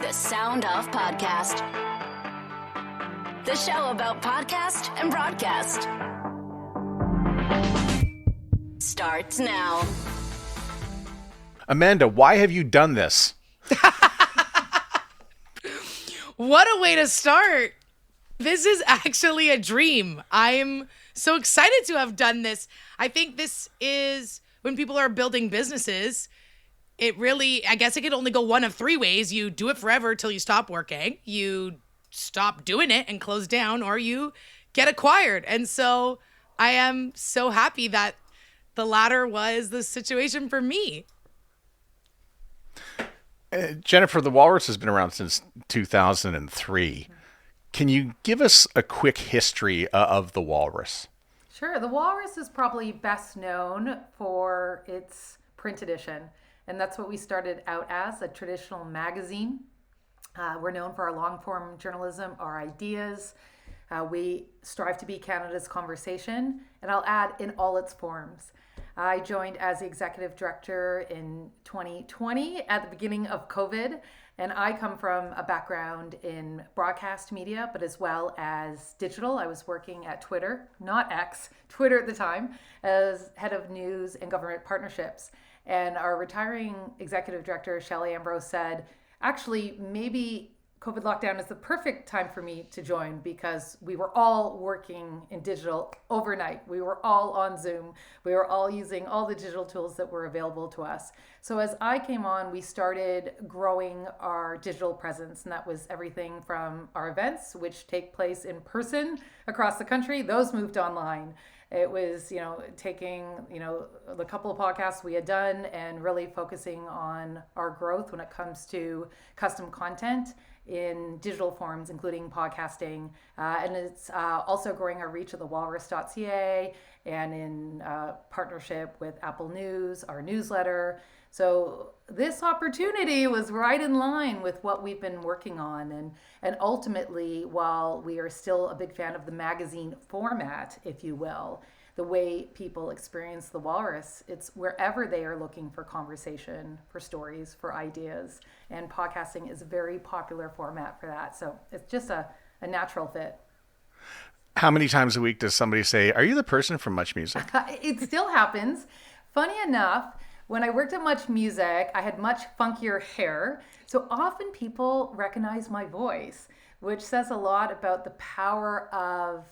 The Sound Off Podcast. The show about podcast and broadcast. Starts now. Amanda, why have you done this? What a way to start. This is actually a dream. I'm so excited to have done this. I think this is when people are building businesses, it really, I guess it could only go one of three ways. You do it forever till you stop working, you stop doing it and close down, or you get acquired. And so I am so happy that the latter was the situation for me. Jennifer, the Walrus has been around since 2003. Can you give us a quick history of the Walrus? Sure. The Walrus is probably best known for its print edition. And that's what we started out as, a traditional magazine. We're known for our long-form journalism, our ideas. We strive to be Canada's conversation, and I'll add, in all its forms. I joined as the executive director in 2020 at the beginning of COVID, and I come from a background in broadcast media, but as well as digital. I was working at Twitter, not X, Twitter at the time, as head of news and government partnerships. And our retiring executive director, Shelley Ambrose, said, actually, maybe COVID lockdown is the perfect time for me to join because we were all working in digital overnight. We were all on Zoom. We were all using all the digital tools that were available to us. So as I came on, we started growing our digital presence. And that was everything from our events, which take place in person across the country. Those moved online. It was, taking, the couple of podcasts we had done and really focusing on our growth when it comes to custom content in digital forms, including podcasting. And it's also growing our reach at the walrus.ca and in partnership with Apple News, our newsletter. So this opportunity was right in line with what we've been working on. And ultimately, while we are still a big fan of the magazine format, if you will, the way people experience the Walrus, it's wherever they are looking for conversation, for stories, for ideas. And podcasting is a very popular format for that. So it's just a natural fit. How many times a week does somebody say, "Are you the person from Much Music?" It still happens. Funny enough, when I worked at Much Music, I had much funkier hair. So often people recognize my voice, which says a lot about the power of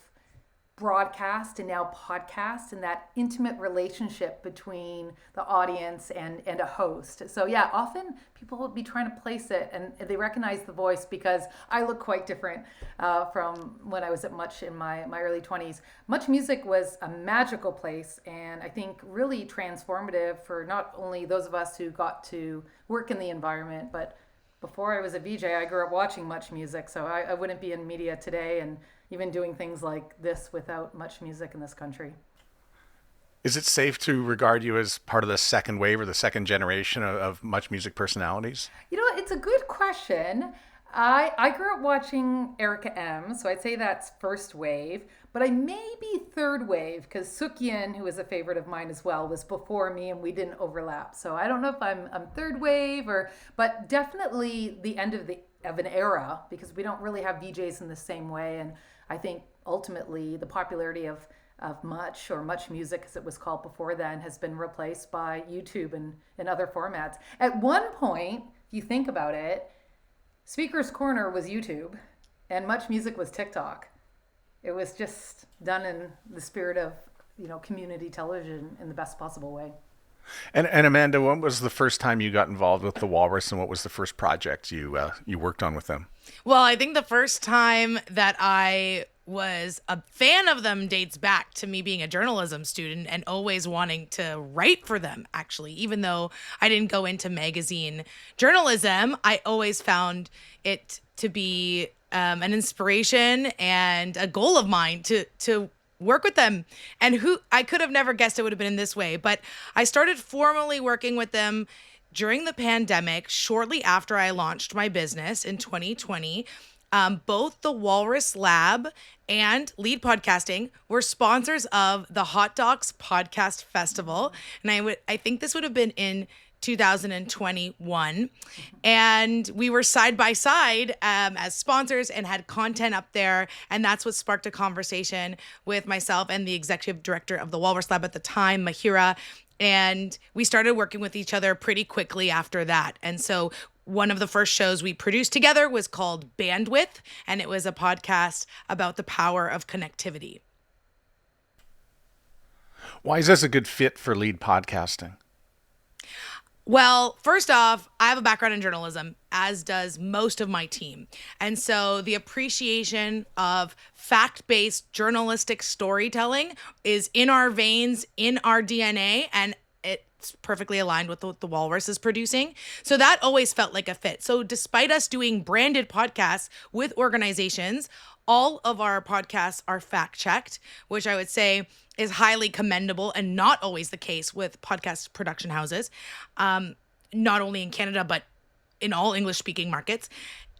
broadcast and now podcast and that intimate relationship between the audience and a host. So yeah, often people will be trying to place it and they recognize the voice because I look quite different from when I was at Much in my early 20s. Much Music was a magical place and I think really transformative for not only those of us who got to work in the environment, but before I was a VJ, I grew up watching Much Music, so I wouldn't be in media today and even doing things like this without Much Music in this country. Is it safe to regard you as part of the second wave or the second generation of Much Music personalities? It's a good question. I grew up watching Erica M, so I'd say that's first wave, but I may be third wave because Sukyin, who is a favorite of mine as well, was before me and we didn't overlap. So I don't know if I'm third wave but definitely the end of an era because we don't really have VJs in the same way. And I think ultimately the popularity of Much or Much Music, as it was called before then, has been replaced by YouTube and other formats. At one point, if you think about it, Speaker's Corner was YouTube and Much Music was TikTok. It was just done in the spirit of, community television in the best possible way. And Amanda, when was the first time you got involved with the Walrus and what was the first project you worked on with them? Well, I think the first time that I was a fan of them dates back to me being a journalism student and always wanting to write for them, actually. Even though I didn't go into magazine journalism, I always found it to be an inspiration and a goal of mine to work with them. And I could have never guessed it would have been in this way, but I started formally working with them during the pandemic, shortly after I launched my business in 2020. Both the Walrus Lab and Lead Podcasting were sponsors of the Hot Docs Podcast Festival. And I think this would have been in 2021. And we were side by side as sponsors and had content up there. And that's what sparked a conversation with myself and the executive director of the Walrus Lab at the time, Mahira. And we started working with each other pretty quickly after that. And so one of the first shows we produced together was called Bandwidth, and it was a podcast about the power of connectivity. Why is this a good fit for lead podcasting? Well, first off, I have a background in journalism, as does most of my team. And so the appreciation of fact-based journalistic storytelling is in our veins, in our DNA, and it's perfectly aligned with what the Walrus is producing. So that always felt like a fit. So despite us doing branded podcasts with organizations, all of our podcasts are fact-checked, which I would say is highly commendable and not always the case with podcast production houses, not only in Canada, but in all English-speaking markets.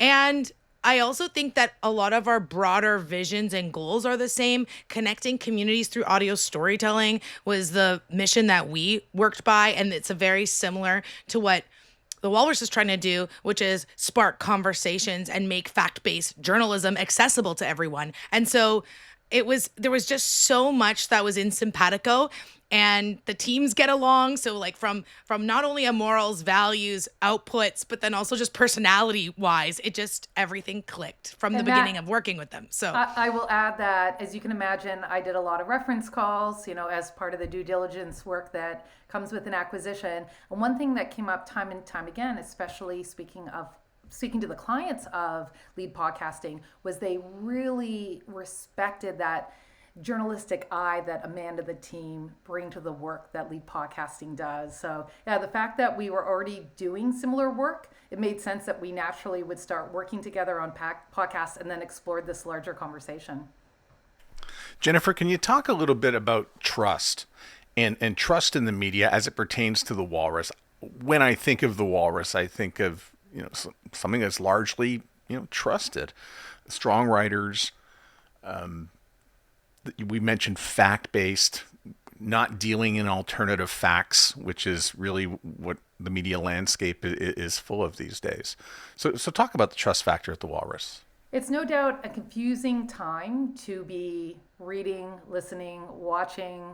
And I also think that a lot of our broader visions and goals are the same. Connecting communities through audio storytelling was the mission that we worked by, and it's a very similar to what the Walrus is trying to do, which is spark conversations and make fact-based journalism accessible to everyone. And so there was just so much that was in simpatico, and the teams get along. So like from not only a morals, values, outputs, but then also just personality wise, everything clicked from the beginning of working with them. So I will add that, as you can imagine, I did a lot of reference calls, as part of the due diligence work that comes with an acquisition. And one thing that came up time and time again, especially speaking to the clients of lead podcasting, was they really respected that journalistic eye that Amanda, the team, bring to the work that lead podcasting does. So yeah, the fact that we were already doing similar work, it made sense that we naturally would start working together on podcasts and then explore this larger conversation. Jennifer, can you talk a little bit about trust and trust in the media as it pertains to the Walrus? When I think of the Walrus, I think of something that's largely trusted, strong writers. We mentioned fact-based, not dealing in alternative facts, which is really what the media landscape is full of these days. So talk about the trust factor at the Walrus. It's no doubt a confusing time to be reading, listening, watching,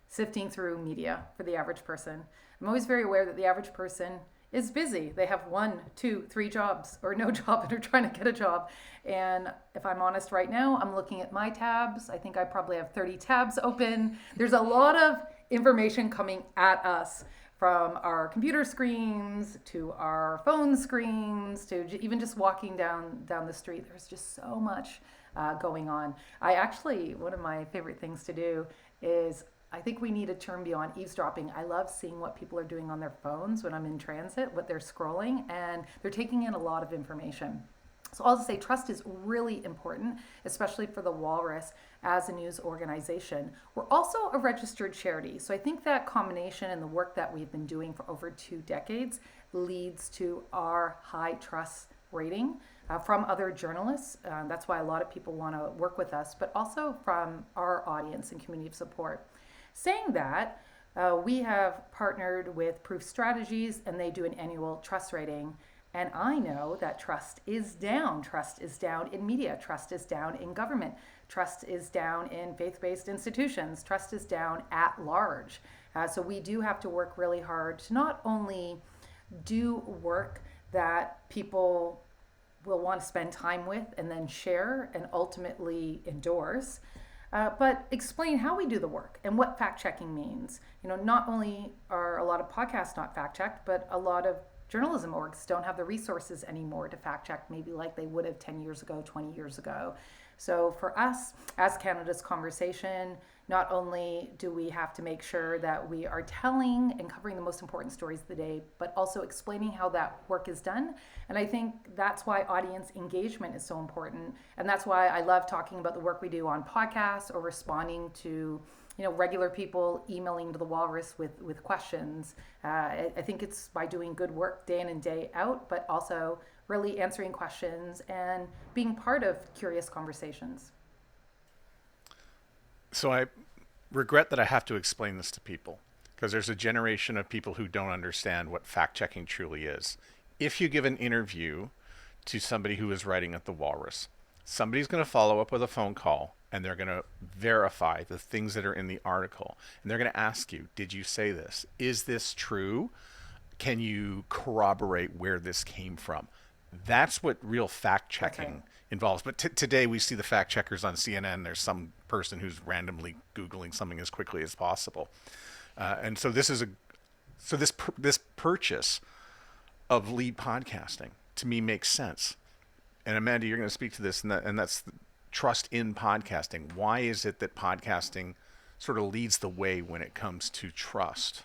sifting through media for the average person. I'm always very aware that the average person is busy. They have 1, 2, 3 jobs or no job and are trying to get a job. And if I'm honest right now, I'm looking at my tabs. I think I probably have 30 tabs open. There's a lot of information coming at us, from our computer screens to our phone screens to even just walking down the street. There's just so much going on. One of my favorite things to do is, I think we need a term beyond eavesdropping. I love seeing what people are doing on their phones when I'm in transit, what they're scrolling, and they're taking in a lot of information. So I'll just say trust is really important, especially for the Walrus as a news organization. We're also a registered charity. So I think that combination and the work that we've been doing for over 2 decades leads to our high trust rating from other journalists. That's why a lot of people want to work with us, but also from our audience and community of support. Saying that, we have partnered with Proof Strategies, and they do an annual trust rating. And I know that trust is down. Trust is down in media. Trust is down in government. Trust is down in faith-based institutions. Trust is down at large. So we do have to work really hard to not only do work that people will want to spend time with and then share and ultimately endorse, but explain how we do the work and what fact-checking means. Not only are a lot of podcasts not fact-checked, but a lot of journalism orgs don't have the resources anymore to fact-check, maybe like they would have 10 years ago, 20 years ago. So for us, as Canada's Conversation, not only do we have to make sure that we are telling and covering the most important stories of the day, but also explaining how that work is done. And I think that's why audience engagement is so important. And that's why I love talking about the work we do on podcasts or responding to regular people emailing to the Walrus with questions. I think it's by doing good work day in and day out, but also really answering questions and being part of curious conversations. So I regret that I have to explain this to people, because there's a generation of people who don't understand what fact-checking truly is. If you give an interview to somebody who is writing at the Walrus, somebody's going to follow up with a phone call, and they're going to verify the things that are in the article. And they're going to ask you, did you say this? Is this true? Can you corroborate where this came from? That's what real fact-checking involves. But today we see the fact-checkers on CNN. There's some person who's randomly Googling something as quickly as possible. And so this purchase of lead podcasting, to me, makes sense. And Amanda, you're going to speak to this, and that's trust in podcasting. Why is it that podcasting sort of leads the way when it comes to trust?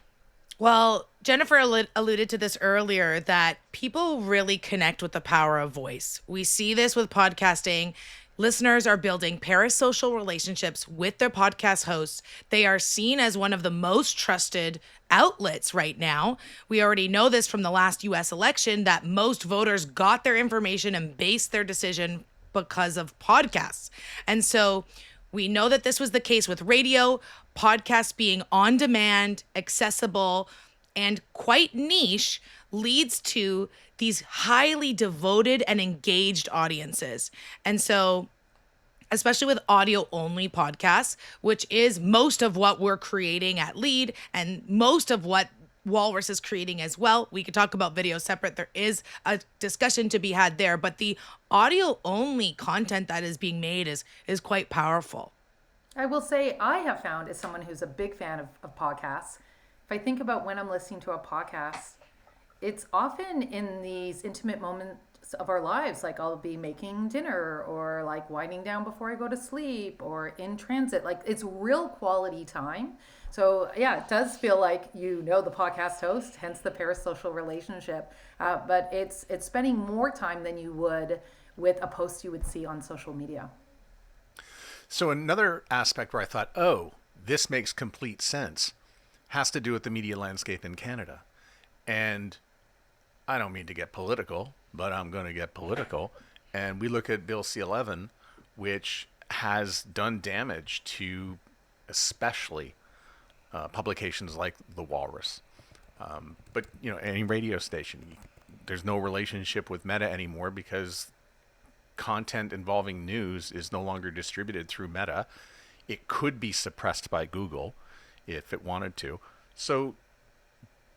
Well, Jennifer alluded to this earlier, that people really connect with the power of voice. We see this with podcasting. Listeners are building parasocial relationships with their podcast hosts. They are seen as one of the most trusted outlets right now. We already know this from the last US election, that most voters got their information and based their decision because of podcasts. And so we know that this was the case with radio, podcasts being on demand, accessible, and quite niche leads to these highly devoted and engaged audiences. And so, especially with audio only podcasts, which is most of what we're creating at Lead and most of what Walrus is creating as well. We could talk about video separate. There is a discussion to be had there, but the audio only content that is being made is quite powerful. I will say I have found, as someone who's a big fan of podcasts, if I think about when I'm listening to a podcast, it's often in these intimate moments of our lives. Like I'll be making dinner or like winding down before I go to sleep or in transit. Like it's real quality time. So yeah, it does feel like you know the podcast host, hence the parasocial relationship. But it's spending more time than you would with a post you would see on social media. So another aspect where I thought, oh, this makes complete sense, has to do with the media landscape in Canada. And I don't mean to get political, but I'm going to get political. And we look at Bill C-11, which has done damage to especially publications like the Walrus. But, you know, any radio station, there's no relationship with Meta anymore because content involving news is no longer distributed through Meta. It could be suppressed by Google if it wanted to. So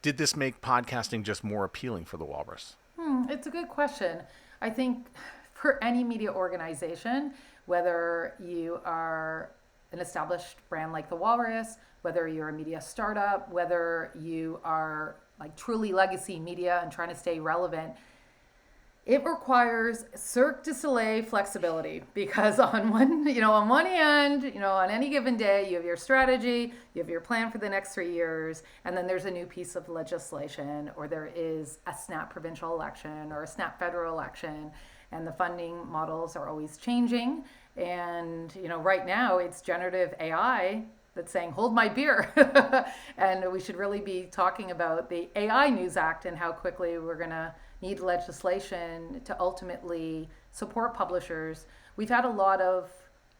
did this make podcasting just more appealing for the Walrus? It's a good question. I think for any media organization, whether you are an established brand like the Walrus, whether you're a media startup, whether you are like truly legacy media and trying to stay relevant, it requires Cirque du Soleil flexibility, because on one hand, on any given day, you have your strategy, you have your plan for the next 3 years, and then there's a new piece of legislation, or there is a snap provincial election or a snap federal election, and the funding models are always changing. And, right now it's generative AI that's saying, hold my beer. And we should really be talking about the AI News Act and how quickly we're going to need legislation to ultimately support publishers. We've had a lot of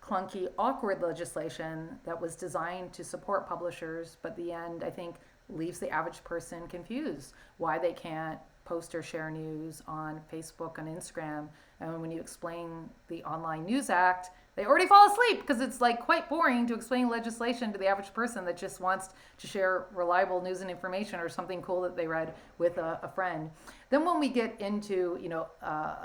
clunky, awkward legislation that was designed to support publishers, but the end, I think, leaves the average person confused why they can't post or share news on Facebook and Instagram. And when you explain the Online News Act, they already fall asleep because it's like quite boring to explain legislation to the average person that just wants to share reliable news and information or something cool that they read with a friend. Then when we get into,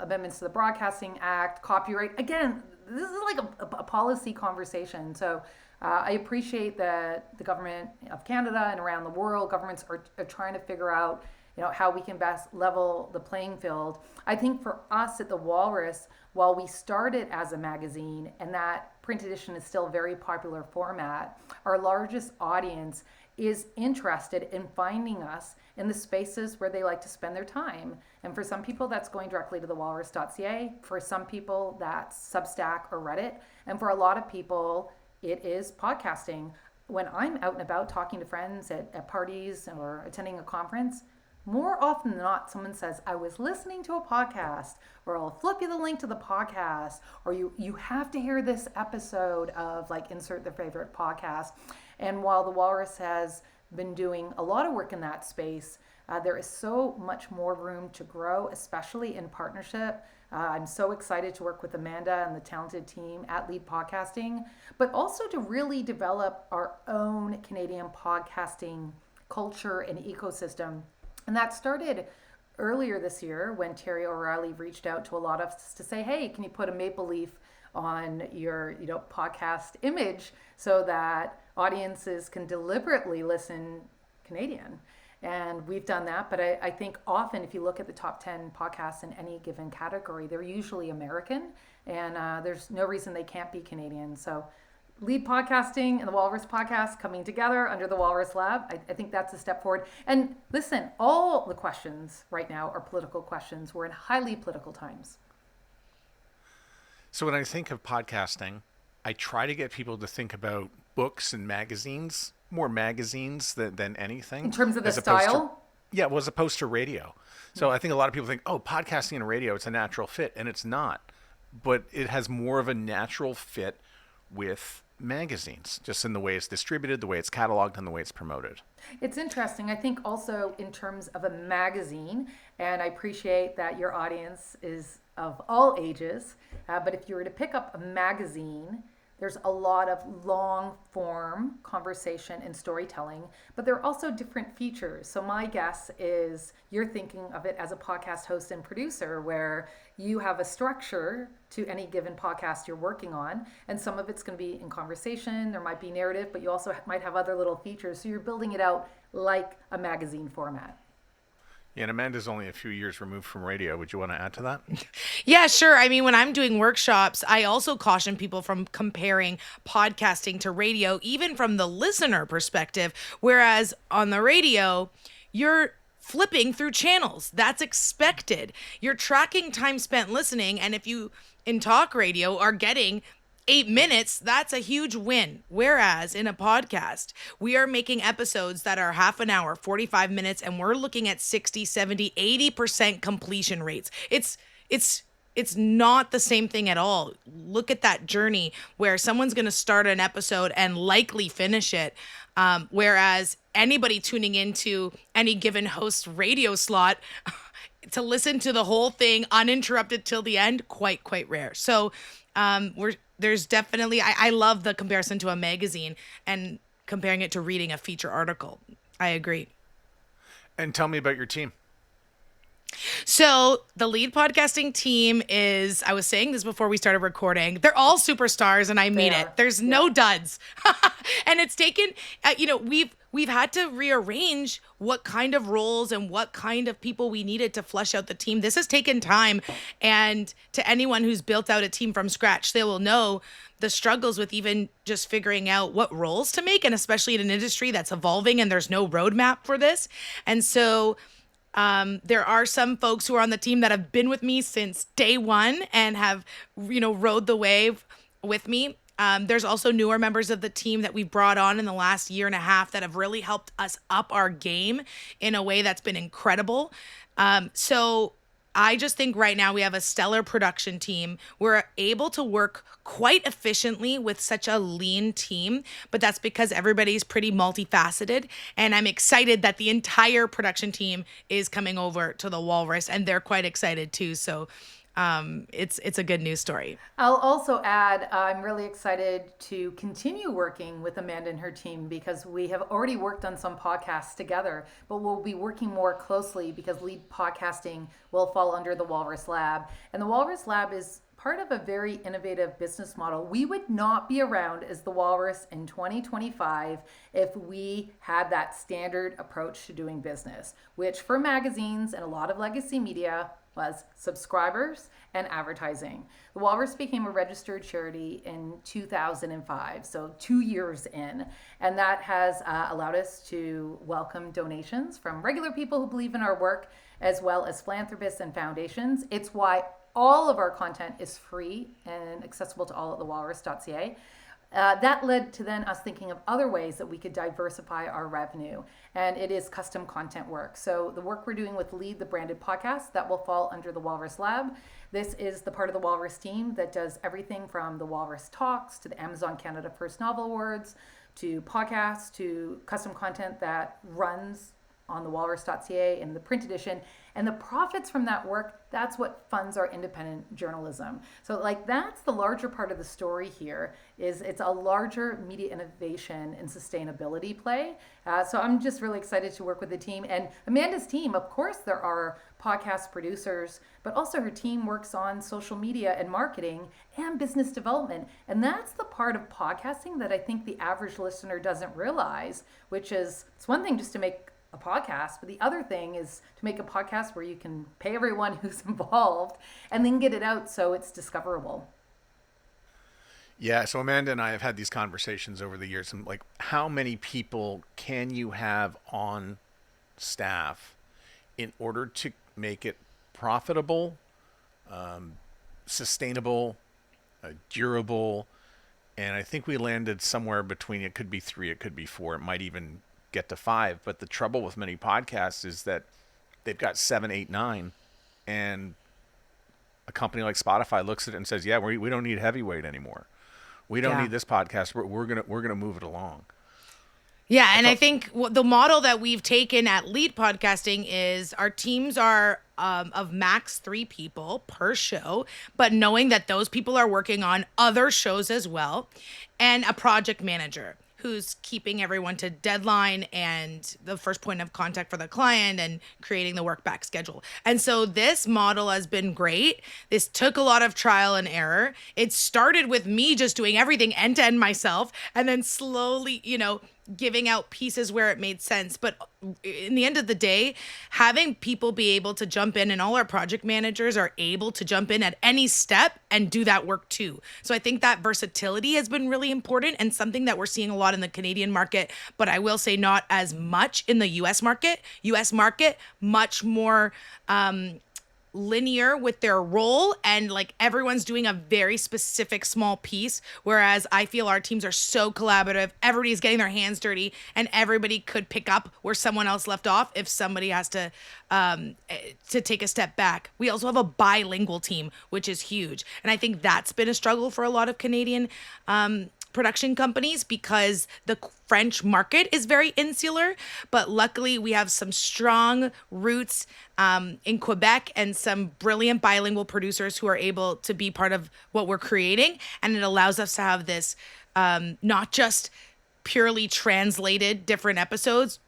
amendments to the Broadcasting Act, copyright, again, this is like a policy conversation. So I appreciate that the government of Canada and around the world, governments are trying to figure out, how we can best level the playing field. I think for us at the Walrus, while we started as a magazine and that print edition is still a very popular format, our largest audience is interested in finding us in the spaces where they like to spend their time. And for some people, that's going directly to the walrus.ca. For some people, that's Substack or Reddit. And for a lot of people, it is podcasting. When I'm out and about talking to friends at parties or attending a conference, more often than not, someone says, I was listening to a podcast, or I'll flip you the link to the podcast, or you have to hear this episode of, like, insert their favorite podcast. And while the Walrus has been doing a lot of work in that space. There is so much more room to grow, especially in partnership. I'm so excited to work with Amanda and the talented team at Lead Podcasting, but also to really develop our own Canadian podcasting culture and ecosystem. And that started earlier this year when Terry O'Reilly reached out to a lot of us to say, hey, can you put a maple leaf on your podcast image so that audiences can deliberately listen Canadian? And we've done that, but I think often if you look at the top 10 podcasts in any given category, they're usually American, and there's no reason they can't be Canadian. So Lead Podcasting and the Walrus Podcast coming together under the Walrus Lab, I think that's a step forward. And listen, all the questions right now are political questions. We're in highly political times. So when I think of podcasting, I try to get people to think about books and magazines, more magazines than anything. In terms of the style? As opposed to radio. So I think a lot of people think, oh, podcasting and radio, it's a natural fit. And it's not. But it has more of a natural fit with magazines, just in the way it's distributed, the way it's cataloged, and the way it's promoted. It's interesting. I think also in terms of a magazine, and I appreciate that your audience is of all ages, but if you were to pick up a magazine, there's a lot of long form conversation and storytelling, but there are also different features. So my guess is you're thinking of it as a podcast host and producer where you have a structure to any given podcast you're working on. And some of it's going to be in conversation. There might be narrative, but you also might have other little features. So you're building it out like a magazine format. Yeah, and Amanda's only a few years removed from radio. Would you want to add to that? Yeah, sure. I mean, when I'm doing workshops, I also caution people from comparing podcasting to radio, even from the listener perspective. Whereas on the radio, you're flipping through channels. That's expected. You're tracking time spent listening. And if you, in talk radio, are getting 8 minutes, that's a huge win. Whereas in a podcast, we are making episodes that are half an hour, 45 minutes, and we're looking at 60, 70, 80% completion rates. It's not the same thing at all. Look at that journey where someone's going to start an episode and likely finish it. Whereas anybody tuning into any given host radio slot to listen to the whole thing uninterrupted till the end, quite rare. So there's definitely, I love the comparison to a magazine and comparing it to reading a feature article. I agree. And tell me about your team. So the Lead Podcasting team is, I was saying this before we started recording, they're all superstars, and I mean it. There's no duds. And it's taken, we've had to rearrange what kind of roles and what kind of people we needed to flesh out the team. This has taken time. And to anyone who's built out a team from scratch, they will know the struggles with even just figuring out what roles to make, and especially in an industry that's evolving and there's no roadmap for this. And so there are some folks who are on the team that have been with me since day one and have, rode the wave with me. There's also newer members of the team that we've brought on in the last year and a half that have really helped us up our game in a way that's been incredible. So I just think right now we have a stellar production team. We're able to work quite efficiently with such a lean team, but that's because everybody's pretty multifaceted. And I'm excited that the entire production team is coming over to the Walrus, and they're quite excited too. So it's a good news story. I'll also add, I'm really excited to continue working with Amanda and her team because we have already worked on some podcasts together, but we'll be working more closely because Lead Podcasting will fall under the Walrus Lab. And the Walrus Lab is part of a very innovative business model. We would not be around as the Walrus in 2025 if we had that standard approach to doing business, which for magazines and a lot of legacy media was subscribers and advertising. The Walrus became a registered charity in 2005, so 2 years in, and that has allowed us to welcome donations from regular people who believe in our work, as well as philanthropists and foundations. It's why all of our content is free and accessible to all at thewalrus.ca. That led to then us thinking of other ways that we could diversify our revenue, and it is custom content work. So the work we're doing with Lead, the branded podcast, that will fall under the Walrus Lab. This is the part of the Walrus team that does everything from the Walrus Talks to the Amazon Canada First Novel Awards to podcasts, to custom content that runs on the walrus.ca in the print edition. And the profits from that work, that's what funds our independent journalism. So like that's the larger part of the story here, is it's a larger media innovation and sustainability play. So I'm just really excited to work with the team. And Amanda's team, of course, there are podcast producers, but also her team works on social media and marketing and business development. And that's the part of podcasting that I think the average listener doesn't realize, which is it's one thing just to make a podcast, but the other thing is to make a podcast where you can pay everyone who's involved and then get it out so it's discoverable. Yeah, so Amanda and I have had these conversations over the years, and like, how many people can you have on staff in order to make it profitable, sustainable, durable? And I think we landed somewhere between, it could be 3, it could be 4, it might even get to 5. But the trouble with many podcasts is that they've got 7, 8, 9, and a company like Spotify looks at it and says, yeah, we don't need heavyweight anymore. We don't need this podcast. We're gonna move it along. Yeah, and I think the model that we've taken at Lead Podcasting is our teams are of max 3 people per show, but knowing that those people are working on other shows as well, and a project manager who's keeping everyone to deadline and the first point of contact for the client and creating the work back schedule. And so this model has been great. This took a lot of trial and error. It started with me just doing everything end to end myself, and then slowly, giving out pieces where it made sense. But in the end of the day, having people be able to jump in, and all our project managers are able to jump in at any step and do that work too. So I think that versatility has been really important, and something that we're seeing a lot in the Canadian market, but I will say not as much in the US market. US market, much more linear with their role, and like everyone's doing a very specific small piece, whereas I feel our teams are so collaborative. Everybody's getting their hands dirty, and everybody could pick up where someone else left off if somebody has to take a step back. We also have a bilingual team, which is huge, and I think that's been a struggle for a lot of Canadian production companies, because the French market is very insular, but luckily we have some strong roots in Quebec and some brilliant bilingual producers who are able to be part of what we're creating, and it allows us to have this not just purely translated different episodes,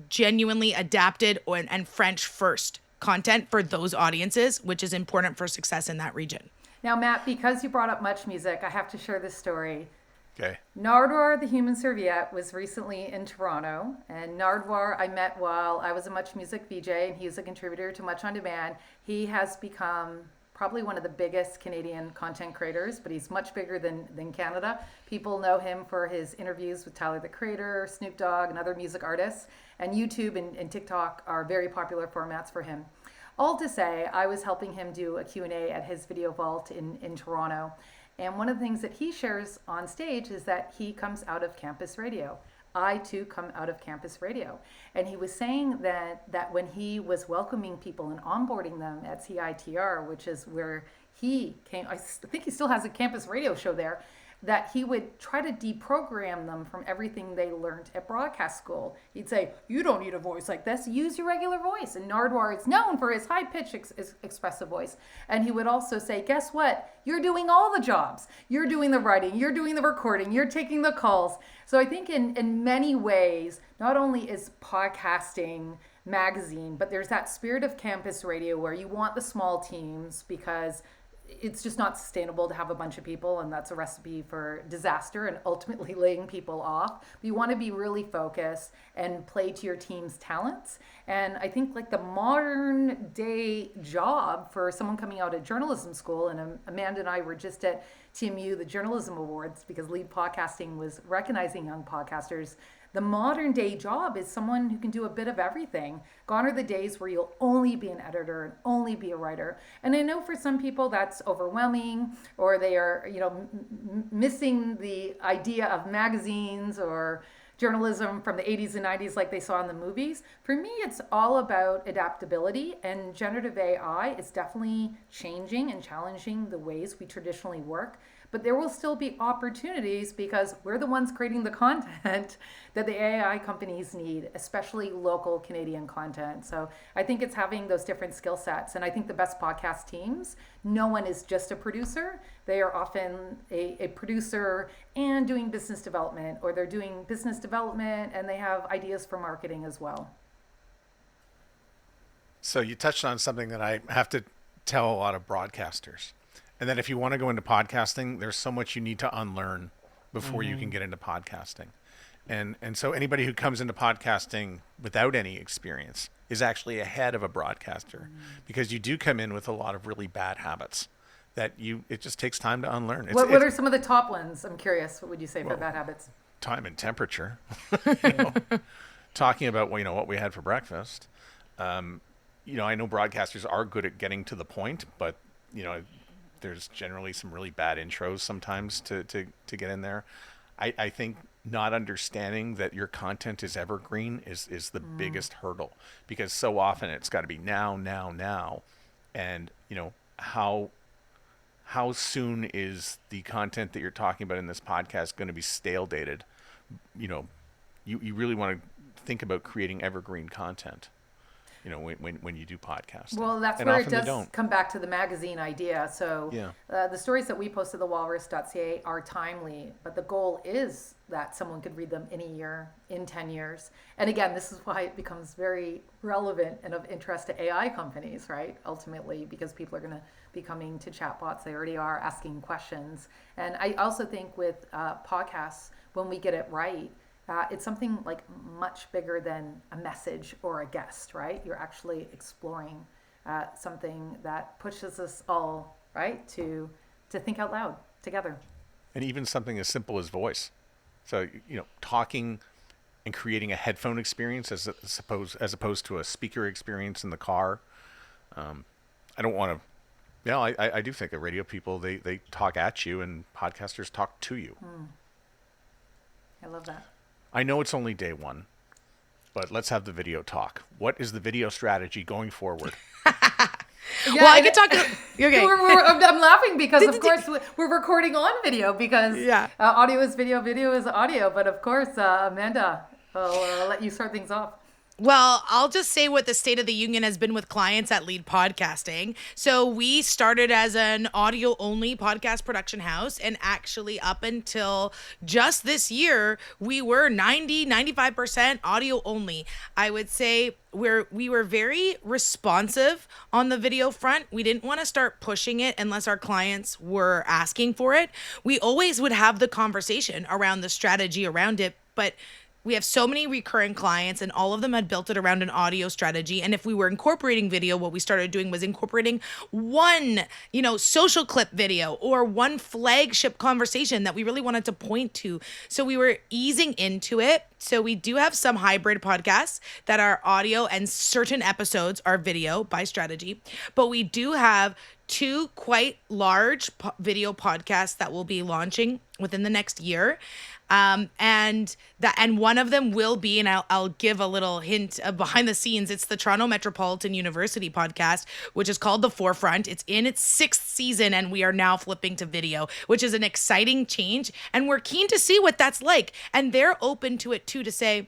genuinely adapted and French first content for those audiences, which is important for success in that region. Now, Matt, because you brought up Much Music, I have to share this story. Okay. Nardwar, the human serviette, was recently in Toronto, and Nardwar I met while I was a Much Music VJ, and he was a contributor to Much On Demand. He has become probably one of the biggest Canadian content creators, but he's much bigger than Canada. People know him for his interviews with Tyler the Creator, Snoop Dogg, and other music artists, and YouTube and TikTok are very popular formats for him. All to say, I was helping him do a Q&A at his Video Vault in Toronto. And one of the things that he shares on stage is that he comes out of campus radio. I too come out of campus radio. And he was saying that when he was welcoming people and onboarding them at CITR, which is where he came, I think he still has a campus radio show there, that he would try to deprogram them from everything they learned at broadcast school. He'd say, you don't need a voice like this, use your regular voice. And Nardwar is known for his high-pitched expressive voice. And he would also say, guess what? You're doing all the jobs. You're doing the writing, you're doing the recording, you're taking the calls. So I think in many ways, not only is podcasting magazine, but there's that spirit of campus radio where you want the small teams, because it's just not sustainable to have a bunch of people, and that's a recipe for disaster and ultimately laying people off. But you want to be really focused and play to your team's talents. And I think like the modern day job for someone coming out of journalism school, and Amanda and I were just at TMU, the Journalism Awards, because Lead Podcasting was recognizing young podcasters. The modern day job is someone who can do a bit of everything. Gone are the days where you'll only be an editor and only be a writer. And I know for some people that's overwhelming, or they are, missing the idea of magazines or journalism from the 80s and 90s like they saw in the movies. For me, it's all about adaptability, and generative AI is definitely changing and challenging the ways we traditionally work. but there will still be opportunities because we're the ones creating the content that the AI companies need, especially local Canadian content. So I think it's having those different skill sets. And I think the best podcast teams, no one is just a producer. They are often a producer and doing business development, or they're doing business development and they have ideas for marketing as well. So you touched on something that I have to tell a lot of broadcasters. And that if you want to go into podcasting, there's so much you need to unlearn before you can get into podcasting. And so anybody who comes into podcasting without any experience is actually ahead of a broadcaster, because you do come in with a lot of really bad habits that it just takes time to unlearn. What are some of the top ones? I'm curious. What would you say for bad habits? Time and temperature. Talking about what we had for breakfast. I know broadcasters are good at getting to the point, but there's generally some really bad intros sometimes to get in there. I think not understanding that your content is evergreen is the biggest hurdle, because so often it's got to be now. And how soon is the content that you're talking about in this podcast going to be stale dated? You really want to think about creating evergreen content. When you do podcasts. Well, that's where it does come back to the magazine idea. So the stories that we post at the walrus.ca are timely, but the goal is that someone could read them in a year, in 10 years. And again, this is why it becomes very relevant and of interest to AI companies, right? Ultimately, because people are going to be coming to chatbots. They already are asking questions. And I also think with podcasts, when we get it right, it's something like much bigger than a message or a guest, right? You're actually exploring something that pushes us all, right, to think out loud together. And even something as simple as voice. So, talking and creating a headphone experience as opposed to a speaker experience in the car. I don't want to, I do think that radio people, they talk at you and podcasters talk to you. I love that. I know it's only day one, but let's have the video talk. What is the video strategy going forward? Well, I can talk. Okay. I'm laughing because, of course, we're recording on video because audio is video, video is audio. But of course, Amanda, I'll let you start things off. Well, I'll just say what the state of the union has been with clients at Lead Podcasting. So we started as an audio-only podcast production house, and actually up until just this year, we were 95% audio-only. I would say we were very responsive on the video front. We didn't want to start pushing it unless our clients were asking for it. We always would have the conversation around the strategy around it, but we have so many recurring clients, and all of them had built it around an audio strategy. And if we were incorporating video, what we started doing was incorporating one, social clip video or one flagship conversation that we really wanted to point to. So we were easing into it. So we do have some hybrid podcasts that are audio and certain episodes are video by strategy. But we do have two quite large video podcasts that will be launching within the next year. And one of them will be, and I'll give a little hint of behind the scenes. It's the Toronto Metropolitan University podcast, which is called The Forefront. It's in its 6th season, and we are now flipping to video, which is an exciting change. And we're keen to see what that's like. And they're open to it too, to say,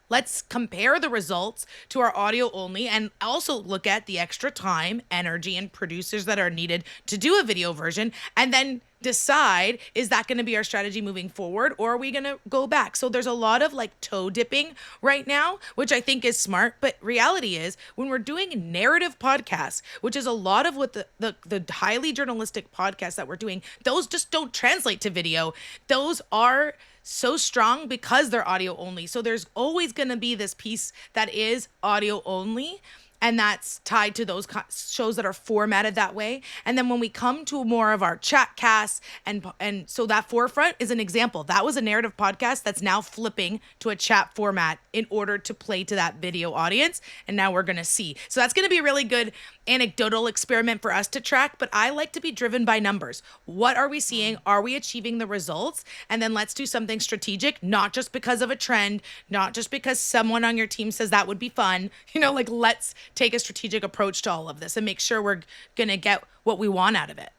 let's compare the results to our audio only and also look at the extra time, energy, and producers that are needed to do a video version, and then decide, is that going to be our strategy moving forward, or are we going to go back? So there's a lot of toe dipping right now, which I think is smart. But reality is, when we're doing narrative podcasts, which is a lot of what the highly journalistic podcasts that we're doing, those just don't translate to video. Those are so strong because they're audio only. So there's always going to be this piece that is audio only, and that's tied to those shows that are formatted that way. And then when we come to more of our chat casts, and so that Forefront is an example. That was a narrative podcast that's now flipping to a chat format in order to play to that video audience. And now we're going to see. So that's going to be a really good anecdotal experiment for us to track, but I like to be driven by numbers. What are we seeing? Are we achieving the results? And then let's do something strategic, not just because of a trend, not just because someone on your team says that would be fun. Let's take a strategic approach to all of this and make sure we're going to get what we want out of it.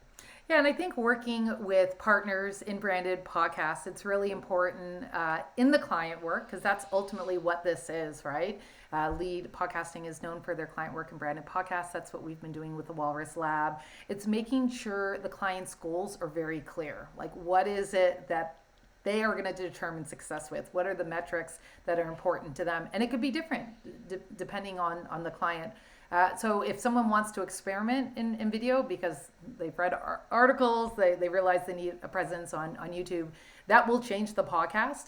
Yeah, and I think working with partners in branded podcasts, it's really important in the client work, because that's ultimately what this is, right? Lead podcasting is known for their client work and branded podcasts. That's what we've been doing with the Walrus Lab. It's making sure the client's goals are very clear. Like, what is it that they are going to determine success with? What are the metrics that are important to them? And it could be different depending on the client. So if someone wants to experiment in video because they've read articles, they realize they need a presence on YouTube, that will change the podcast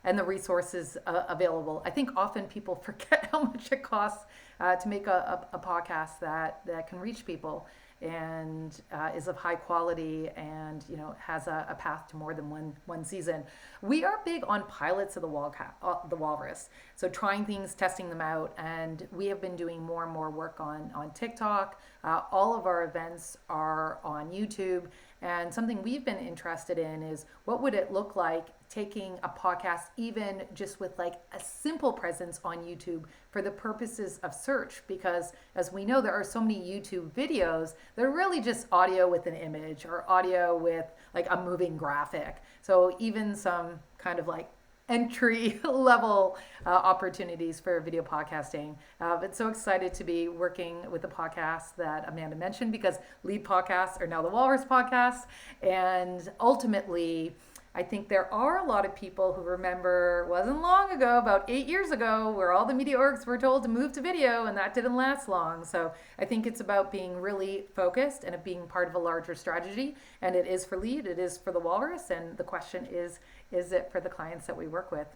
and the resources available. I think often people forget how much it costs to make a podcast that can reach people and is of high quality and has a path to more than one season. We are big on pilots of the Walrus, so trying things, testing them out, and we have been doing more and more work on TikTok. All of our events are on YouTube, and something we've been interested in is what would it look like taking a podcast even just with like a simple presence on YouTube for the purposes of search, because as we know, there are so many YouTube videos that are really just audio with an image or audio with like a moving graphic. So even some kind of like entry level opportunities for video podcasting. But so excited to be working with the podcast that Amanda mentioned, because lead podcasts are now the Walrus podcast. And ultimately, I think there are a lot of people who remember, wasn't long ago, about 8 years ago, where all the media orgs were told to move to video, and that didn't last long. So I think it's about being really focused and it being part of a larger strategy. And it is for lead, it is for the Walrus, and the question is it for the clients that we work with?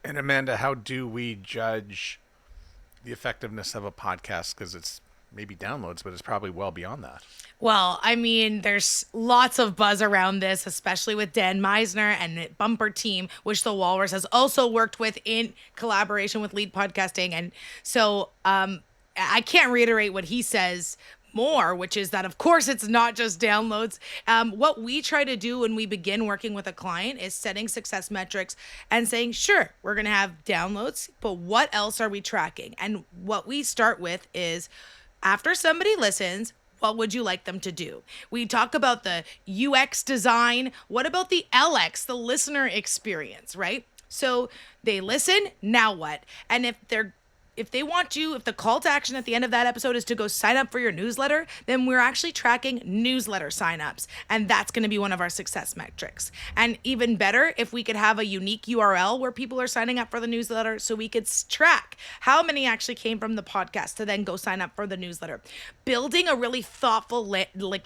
And Amanda, how do we judge the effectiveness of a podcast? Because it's maybe downloads, but it's probably well beyond that. Well, I mean, there's lots of buzz around this, especially with Dan Meisner and Bumper Team, which the Walrus has also worked with in collaboration with Lead Podcasting. And so I can't reiterate what he says more, which is that, of course, it's not just downloads. What we try to do when we begin working with a client is setting success metrics and saying, sure, we're going to have downloads, but what else are we tracking? And what we start with is, after somebody listens, what would you like them to do? We talk about the UX design. What about the LX, the listener experience, right? So they listen, now what? And if the call to action at the end of that episode is to go sign up for your newsletter, then we're actually tracking newsletter signups. And that's going to be one of our success metrics. And even better, if we could have a unique URL where people are signing up for the newsletter, so we could track how many actually came from the podcast to then go sign up for the newsletter. Building a really thoughtful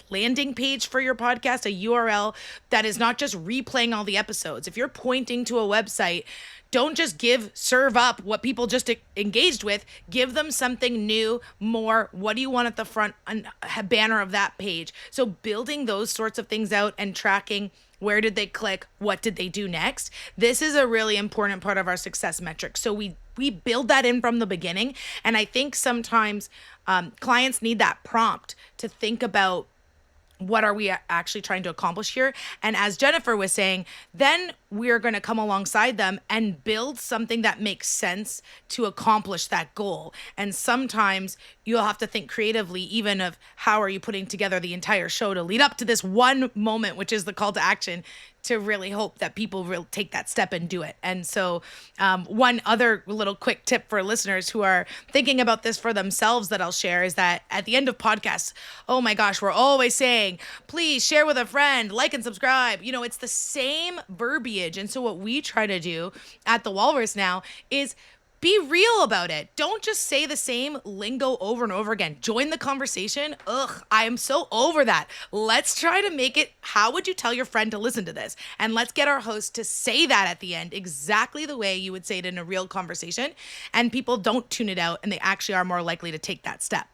landing page for your podcast, a URL that is not just replaying all the episodes. If you're pointing to a website, don't just serve up what people just engaged with. Give them something new, more. What do you want at the front banner of that page? So building those sorts of things out and tracking, where did they click? What did they do next? This is a really important part of our success metric. So we build that in from the beginning. And I think sometimes clients need that prompt to think about, what are we actually trying to accomplish here? And as Jennifer was saying, then we're going to come alongside them and build something that makes sense to accomplish that goal. And sometimes you'll have to think creatively, even of how are you putting together the entire show to lead up to this one moment, which is the call to action, to really hope that people will take that step and do it. And so one other little quick tip for listeners who are thinking about this for themselves that I'll share is that at the end of podcasts, oh my gosh, we're always saying, please share with a friend, like and subscribe. It's the same verbiage. And so what we try to do at the Walrus now is be real about it. Don't just say the same lingo over and over again. Join the conversation. I am so over that. Let's try to make it, how would you tell your friend to listen to this? And let's get our host to say that at the end, exactly the way you would say it in a real conversation. And people don't tune it out, and they actually are more likely to take that step.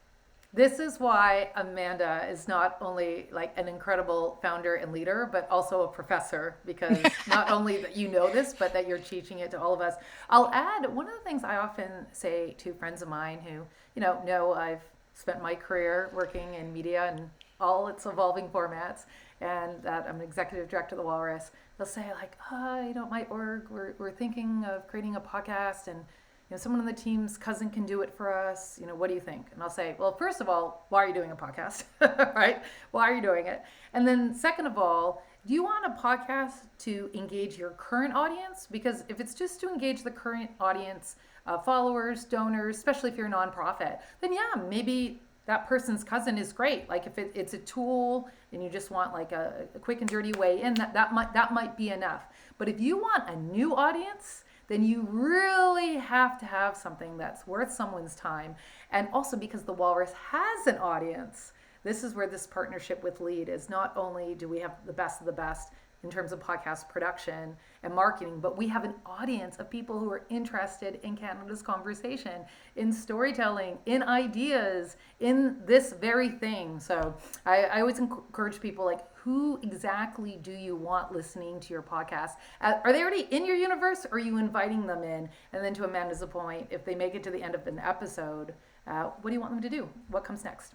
This is why Amanda is not only like an incredible founder and leader, but also a professor, because not only that you know this, but that you're teaching it to all of us. I'll add, one of the things I often say to friends of mine who, know I've spent my career working in media and all its evolving formats, and that I'm an executive director of the Walrus. They'll say like, my org, we're thinking of creating a podcast, and someone on the team's cousin can do it for us. What do you think? And I'll say, well, first of all, why are you doing a podcast? Right? Why are you doing it? And then second of all, do you want a podcast to engage your current audience? Because if it's just to engage the current audience, followers, donors, especially if you're a nonprofit, then yeah, maybe that person's cousin is great. Like if it's a tool and you just want like a quick and dirty way in, that might be enough. But if you want a new audience, then you really have to have something that's worth someone's time. And also because the Walrus has an audience, this is where this partnership with LEAD is. Not only do we have the best of the best in terms of podcast production and marketing, but we have an audience of people who are interested in Canada's conversation, in storytelling, in ideas, in this very thing. So I always encourage people, like, who exactly do you want listening to your podcast? Are they already in your universe, or are you inviting them in? And then to Amanda's point, if they make it to the end of an episode, what do you want them to do? What comes next?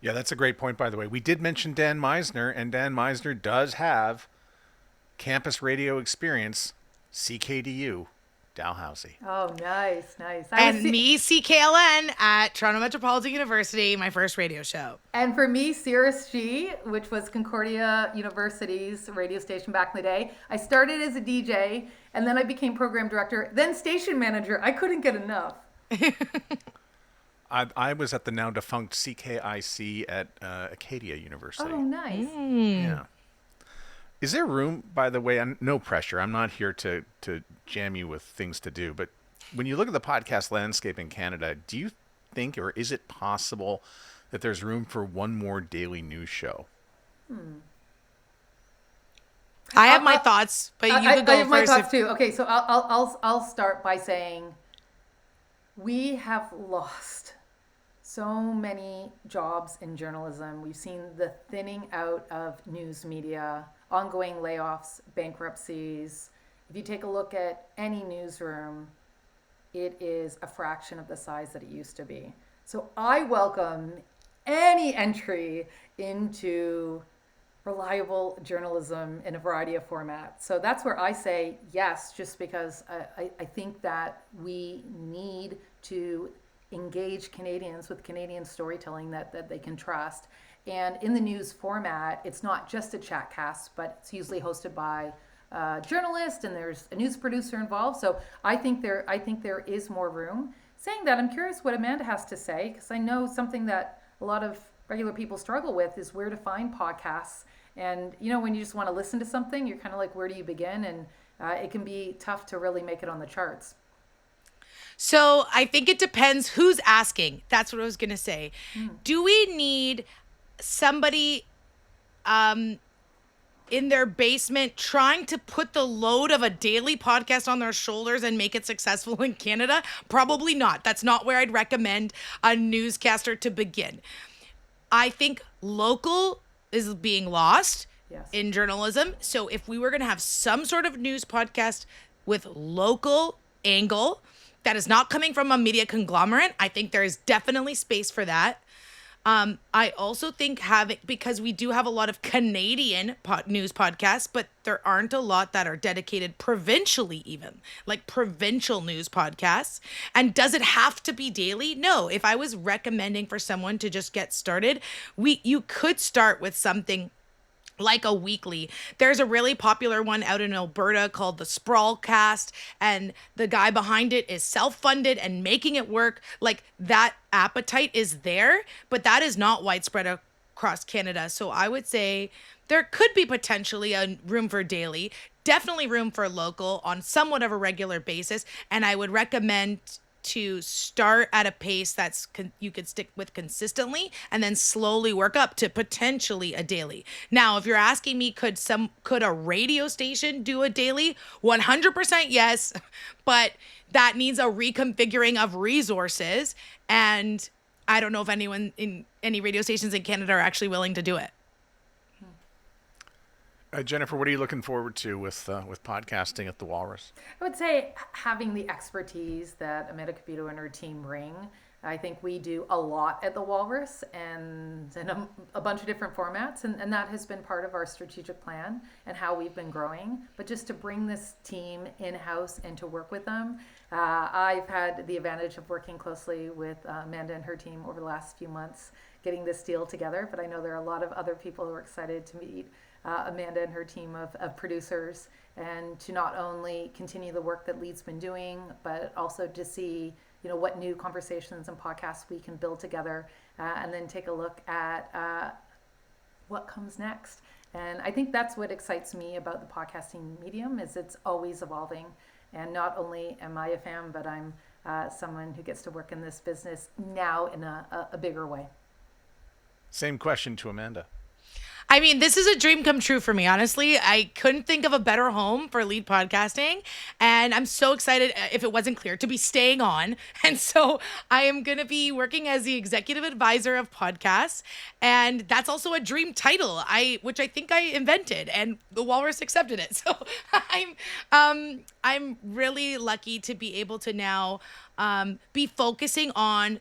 Yeah, that's a great point, by the way. We did mention Dan Meisner, and Dan Meisner does have campus radio experience, CKDU, Dalhousie. Oh, nice. And me, CKLN, at Toronto Metropolitan University, my first radio show. And for me, Cirrus G, which was Concordia University's radio station back in the day. I started as a DJ, and then I became program director, then station manager. I couldn't get enough. I was at the now defunct CKIC at Acadia University. Oh, nice. Yeah. Is there room, by the way, no pressure, I'm not here to jam you with things to do, but when you look at the podcast landscape in Canada, do you think, or is it possible that there's room for one more daily news show? I have my thoughts, but you can go I have my first. thoughts too. Okay, so I'll start by saying we have lost so many jobs in journalism. We've seen the thinning out of news media, ongoing layoffs, bankruptcies. If you take a look at any newsroom, it is a fraction of the size that it used to be. So I welcome any entry into reliable journalism in a variety of formats. So that's where I say yes, just because I think that we need to engage Canadians with Canadian storytelling that they can trust. And in the news format, it's not just a chat cast, but it's usually hosted by a journalist, and there's a news producer involved. So I think there is more room. Saying that, I'm curious what Amanda has to say, because I know something that a lot of regular people struggle with is where to find podcasts. And when you just want to listen to something, you're kind of like, where do you begin? And it can be tough to really make it on the charts. So I think it depends who's asking. That's what I was going to say. Do we need somebody in their basement trying to put the load of a daily podcast on their shoulders and make it successful in Canada? Probably not. That's not where I'd recommend a newscaster to begin. I think local is being lost in journalism. So if we were going to have some sort of news podcast with local angle that is not coming from a media conglomerate, I think there is definitely space for that. I also think because we do have a lot of Canadian news podcasts, but there aren't a lot that are dedicated provincially, even like provincial news podcasts. And does it have to be daily? No. If I was recommending for someone to just get started, you could start with something like a weekly. There's a really popular one out in Alberta called the Sprawlcast, and the guy behind it is self-funded and making it work. Like, that appetite is there, but that is not widespread across Canada. So I would say there could be potentially a room for daily, definitely room for local on somewhat of a regular basis, and I would recommend to start at a pace you could stick with consistently, and then slowly work up to potentially a daily. Now, if you're asking me, could a radio station do a daily? 100% yes, but that needs a reconfiguring of resources, and I don't know if anyone in any radio stations in Canada are actually willing to do it. Jennifer, what are you looking forward to with podcasting at the Walrus? I would say having the expertise that Amanda Cupido and her team bring. I think we do a lot at the Walrus and in a bunch of different formats, and that has been part of our strategic plan and how we've been growing. But just to bring this team in-house and to work with them, I've had the advantage of working closely with Amanda and her team over the last few months, getting this deal together. But I know there are a lot of other people who are excited to meet Amanda and her team of producers, and to not only continue the work that Lead's been doing, but also to see what new conversations and podcasts we can build together, and then take a look at what comes next. And I think that's what excites me about the podcasting medium, is it's always evolving. And not only am I a fan, but I'm someone who gets to work in this business now in a bigger way. Same question to Amanda. I mean, this is a dream come true for me, honestly. I couldn't think of a better home for Lead Podcasting. And I'm so excited, if it wasn't clear, to be staying on. And so I am going to be working as the executive advisor of podcasts. And that's also a dream title, which I think I invented, and the Walrus accepted it. So I'm really lucky to be able to now be focusing on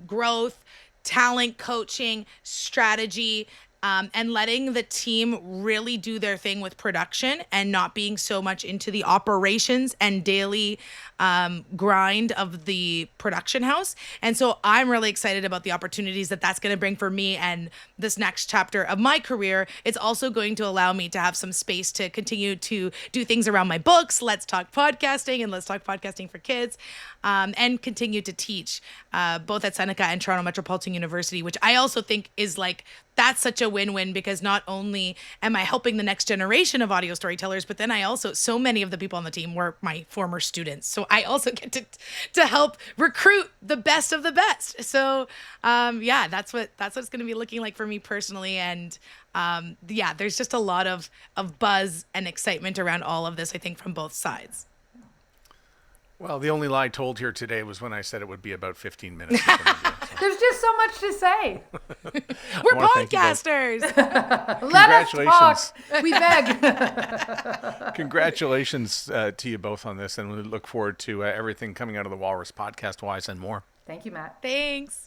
growth, talent coaching, strategy, and letting the team really do their thing with production and not being so much into the operations and daily grind of the production house. And so I'm really excited about the opportunities that that's going to bring for me and this next chapter of my career. It's also going to allow me to have some space to continue to do things around my books, Let's Talk Podcasting and Let's Talk Podcasting for Kids, and continue to teach both at Seneca and Toronto Metropolitan University, which I also think is that's such a win-win, because not only am I helping the next generation of audio storytellers, but then so many of the people on the team were my former students. So I also get to help recruit the best of the best. So that's what it's going to be looking like for me personally. And there's just a lot of buzz and excitement around all of this, I think, from both sides. Well, the only lie told here today was when I said it would be about 15 minutes. There's just so much to say. We're podcasters. Let us talk. We beg. Congratulations to you both on this, and we look forward to everything coming out of the Walrus podcast-wise and more. Thank you, Matt. Thanks.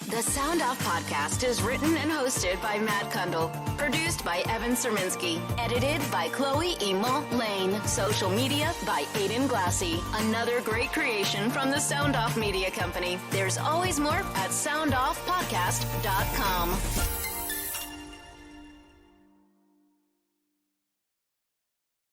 The Sound Off podcast is written and hosted by Matt Cundill. Produced by Evan Serminski. Edited by Chloe Emo Lane. Social media by Aiden Glassy. Another great creation from the Sound Off Media Company. There's always more at soundoffpodcast.com.